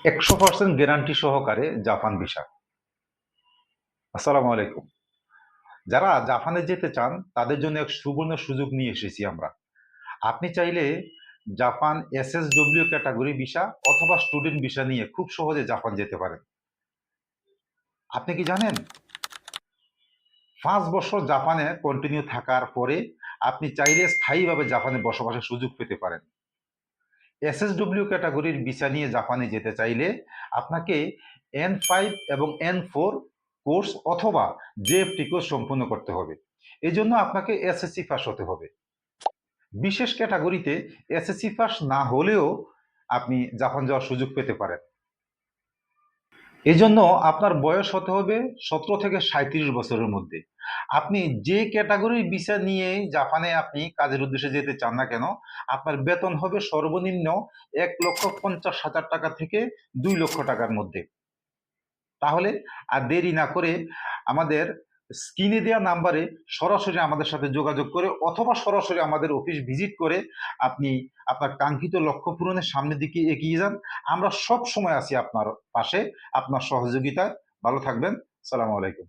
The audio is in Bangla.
100% গ্যারান্টি সহকারে জাপান ভিসা। আসসালামু আলাইকুম। যারা জাপানে যেতে চান তাদের জন্য এক সুবর্ণ সুযোগ নিয়ে এসেছি আমরা। আপনি চাইলে জাপান এসএসডব্লিউ ক্যাটাগরি ভিসা অথবা স্টুডেন্ট ভিসা নিয়ে খুব সহজে জাপান যেতে পারেন। আপনি কি জানেন 5 বছর জাপানে কন্টিনিউ থাকার পরে আপনি চাইলে স্থায়ীভাবে জাপানে বসবাসের সুযোগ পেতে পারেন। এসএসডব্লিউ ক্যাটাগরির ভিসা নিয়ে জাপানে যেতে চাইলে আপনাকে N5 এবং N4 কোর্স অথবা জেএফটি কোর্স সম্পূর্ণ করতে হবে। এজন্য আপনাকে এসএসসি পাস হতে হবে। বিশেষ ক্যাটাগরিতে এসএসসি পাস না হলেও আপনি জাপান যাওয়ার সুযোগ পেতে পারেন। এজন্য আপনার বয়স হতে হবে 17 থেকে 37 বছরের মধ্যে। আপনি যে ক্যাটাগরির ভিসা নিয়ে জাপানে আপনি কাজের উদ্দেশ্যে যেতে চান না কেন, আপনার বেতন হবে সর্বনিম্ন 1,50,000 টাকা থেকে 2 লক্ষ টাকার মধ্যে। তাহলে আর দেরি না করে আমাদের স্ক্রিনে দেওয়া নাম্বারে সরাসরি আমাদের সাথে যোগাযোগ করে অথবা সরাসরি আমাদের অফিস ভিজিট করে আপনি আপনার কাঙ্ক্ষিত লক্ষ্য পূরণের সামনের দিকে এগিয়ে যান। আমরা সব সময় আছি আপনার পাশে, আপনার সহযোগিতায়। ভালো থাকবেন। আসসালামু আলাইকুম।